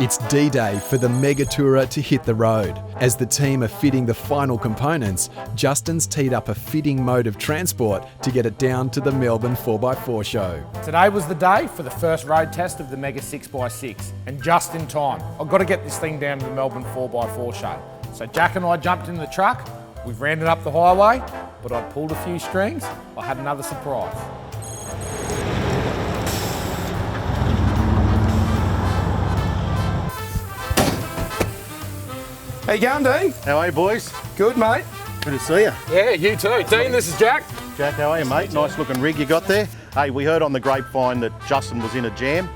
It's D-Day for the Megatourer to hit the road. As the team are fitting the final components, Justin's teed up a fitting mode of transport to get it down to the Melbourne 4x4 show. Today was the day for the first road test of the Mega 6x6, and just in time. I've got to get this thing down to the Melbourne 4x4 show. So Jack and I jumped in the truck, we've ran it up the highway, but I pulled a few strings. I had another surprise. How you going, Dean? How are you, boys? Good, mate. Good to see you. Yeah, you too. Dean, this is Jack. Jack, how are you, mate? Nice looking rig you got there. Hey, we heard on the grapevine that Justin was in a jam.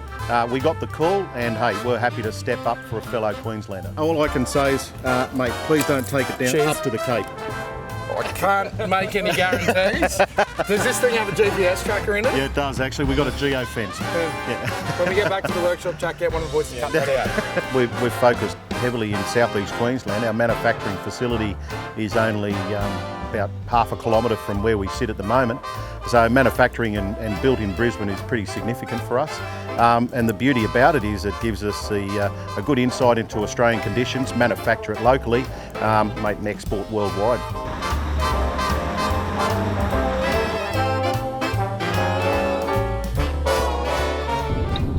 We got the call, and hey, we're happy to step up for a fellow Queenslander. All I can say is, mate, please don't take it down up to the Cape. I can't make any guarantees. Does this thing have a GPS tracker in it? Yeah, it does actually. We've got a geo-fence. Yeah. When we get back to the workshop, Jack, get one of the boys to cut that out. We've focused heavily in southeast Queensland. Our manufacturing facility is only about half a kilometre from where we sit at the moment. So manufacturing and built in Brisbane is pretty significant for us. And the beauty about it is it gives us a good insight into Australian conditions, manufacture it locally, make and export worldwide.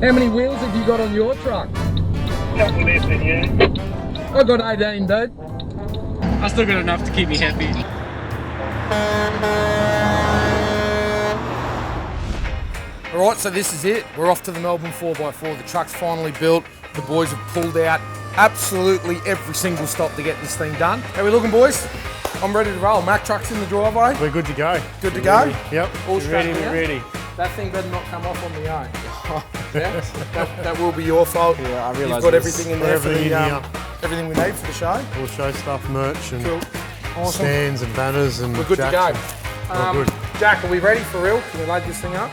How many wheels have you got on your truck? Couple left in here. I got 18, dude. I still got enough to keep me happy. All right, so this is it. We're off to the Melbourne 4x4. The truck's finally built. The boys have pulled out absolutely every single stop to get this thing done. How we looking, boys? I'm ready to roll. Mack Trucks in the driveway. We're good to go. Good to go? Yep. All ready, we're ready. That thing better not come off on the own. Yeah? that will be your fault. Yeah, I realise you've got everything in there for everything the, everything we need for the show. All show stuff, merch and Cool. Awesome. stands and banners and we're good to go. Good. Jack, are we ready for real? Can we load this thing up?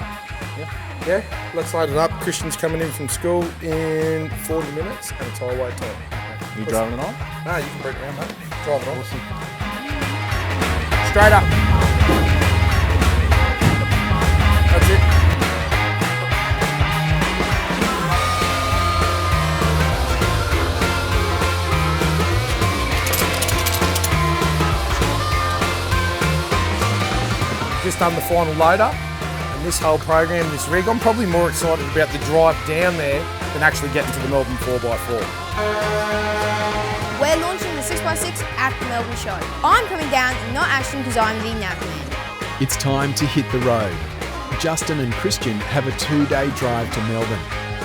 Yeah? Let's load it up. Christian's coming in from school in 40 minutes and it's highway time. You driving it on? No, you can bring it around, mate. Drive it on. Awesome. Straight up. That's it. Just done the final load up, and this whole program, this rig, I'm probably more excited about the drive down there than actually getting to the Melbourne 4x4. We're launching the 6x6 at the Melbourne show. I'm coming down and not actually because I'm the navman. It's time to hit the road. Justin and Christian have a 2-day drive to Melbourne.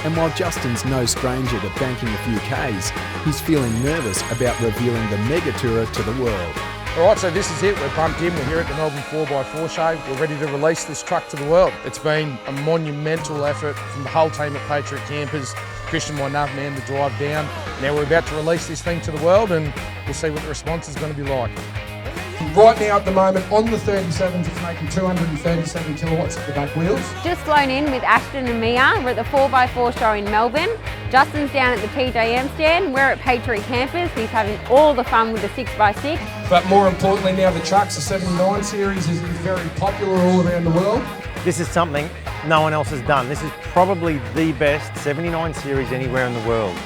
And while Justin's no stranger to banking a few Ks, he's feeling nervous about revealing the Megatourer to the world. All right, so this is it. We're pumped in. We're here at the Melbourne 4x4 show. We're ready to release this truck to the world. It's been a monumental effort from the whole team at Patriot Campers. Christian, my navman, to drive down. Now we're about to release this thing to the world and we'll see what the response is going to be like. Right now at the moment on the 37s, it's making 237 kilowatts at the back wheels. Just flown in with Ashton and Mia. We're at the 4x4 show in Melbourne. Justin's down at the TJM stand. We're at Patriot Campers. He's having all the fun with the 6x6. But more importantly now the trucks, the 79 series is very popular all around the world. This is something no one else has done. This is probably the best 79 series anywhere in the world.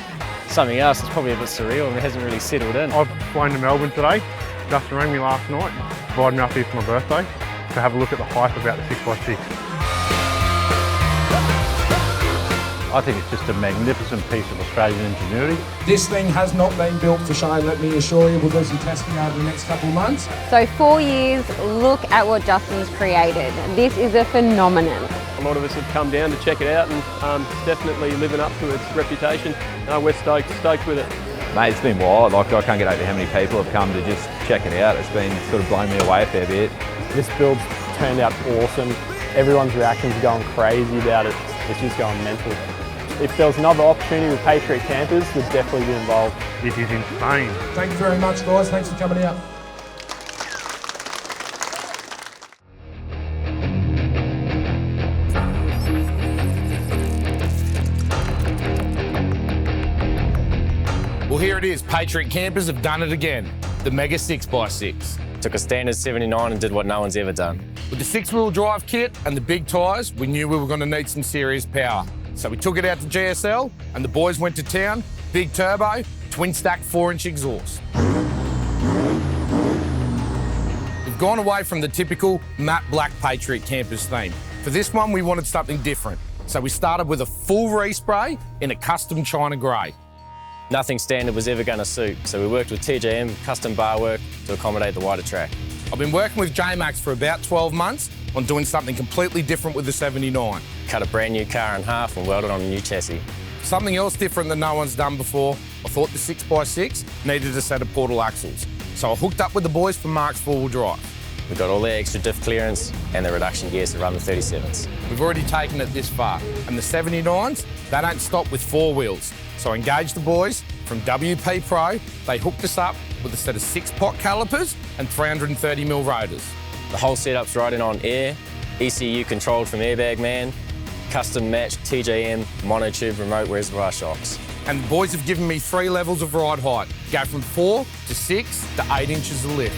Something else is probably a bit surreal and it hasn't really settled in. I've flown to Melbourne today. Justin rang me last night, invited me up here for my birthday to have a look at the hype about the 6x6. I think it's just a magnificent piece of Australian ingenuity. This thing has not been built for show, let me assure you. We'll do some testing over the next couple of months. So 4 years, look at what Justin's created. This is a phenomenon. A lot of us have come down to check it out and it's definitely living up to its reputation. We're stoked with it. Mate, it's been wild. Like, I can't get over how many people have come to just check it out. It's been sort of blown me away a fair bit. This build's turned out awesome. Everyone's reactions are going crazy about it. It's just going mental. If there was another opportunity with Patriot Campers, we'd definitely be involved. It is insane. Thank you very much, guys. Thanks for coming out. Well, here it is. Patriot Campers have done it again. The Mega 6x6. Took a standard 79 and did what no one's ever done. With the 6-wheel drive kit and the big tyres, we knew we were going to need some serious power. So we took it out to GSL and the boys went to town Big turbo, twin stack 4-inch exhaust. We've gone away from the typical matte black Patriot Campers theme. For this one, we wanted something different. So we started with a full respray in a custom China grey. Nothing standard was ever going to suit, so we worked with TJM custom bar work to accommodate the wider track. I've been working with J-Max for about 12 months on doing something completely different with the 79. Cut a brand new car in half and welded on a new chassis. Something else different that no one's done before, I thought the 6x6 needed a set of portal axles. So I hooked up with the boys from Mark's 4-wheel drive. We got all the extra diff clearance and the reduction gears to run the 37s. We've already taken it this far, and the 79s, they don't stop with 4 wheels. So I engaged the boys from WP Pro. They hooked us up with a set of 6-pot calipers and 330mm rotors. The whole setup's riding on air, ECU controlled from Airbag Man, custom matched TJM monotube remote reservoir shocks. And the boys have given me 3 levels of ride height. Go from 4 to 6 to 8 inches of lift.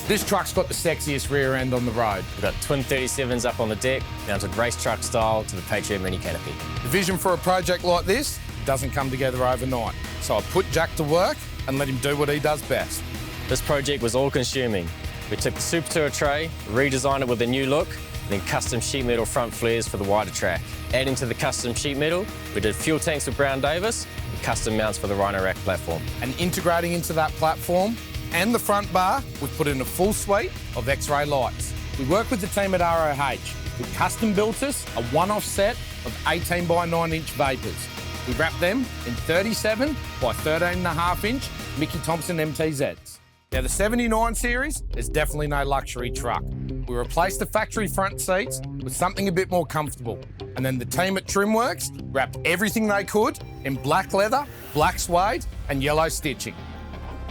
This truck's got the sexiest rear end on the road. We've got twin 37s up on the deck, mounted race truck style to the Patriot mini canopy. The vision for a project like this doesn't come together overnight. So I put Jack to work and let him do what he does best. This project was all-consuming. We took the Super Tourer tray, redesigned it with a new look, and then custom sheet metal front flares for the wider track. Adding to the custom sheet metal, we did fuel tanks with Brown Davis and custom mounts for the Rhino rack platform. And integrating into that platform and the front bar, we've put in a full suite of X-ray lights. We work with the team at ROH, who custom built us a one-off set of 18 by 9-inch Vapors. We wrapped them in 37 by 13.5-inch Mickey Thompson MTZs. Now the 79 series is definitely no luxury truck. We replaced the factory front seats with something a bit more comfortable. And then the team at Trimworks wrapped everything they could in black leather, black suede and yellow stitching.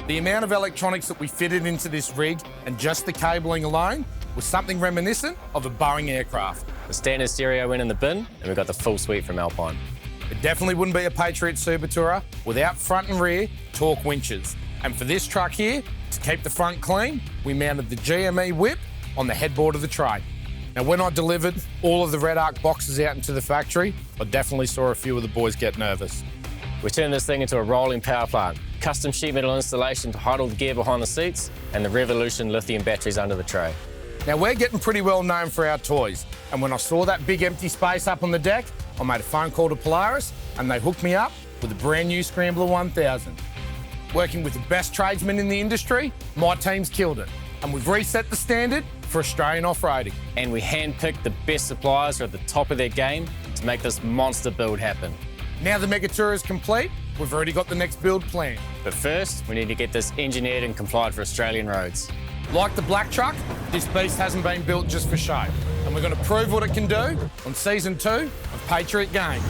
The amount of electronics that we fitted into this rig and just the cabling alone was something reminiscent of a Boeing aircraft. The standard stereo went in the bin and we got the full suite from Alpine. It definitely wouldn't be a Patriot Super Tourer without front and rear torque winches. And for this truck here, to keep the front clean, we mounted the GME whip on the headboard of the tray. Now when I delivered all of the Red Arc boxes out into the factory, I definitely saw a few of the boys get nervous. We turned this thing into a rolling power plant. Custom sheet metal installation to hide all the gear behind the seats and the Revolution lithium batteries under the tray. Now we're getting pretty well known for our toys, and when I saw that big empty space up on the deck, I made a phone call to Polaris and they hooked me up with a brand new Scrambler 1000. Working with the best tradesmen in the industry, my team's killed it, and we've reset the standard for Australian off-roading. And we handpicked the best suppliers who are at the top of their game to make this monster build happen. Now the Megatourer is complete, we've already got the next build plan. But first, we need to get this engineered and complied for Australian roads. Like the black truck, this beast hasn't been built just for show, and we're going to prove what it can do on Season 2 of Patriot Games.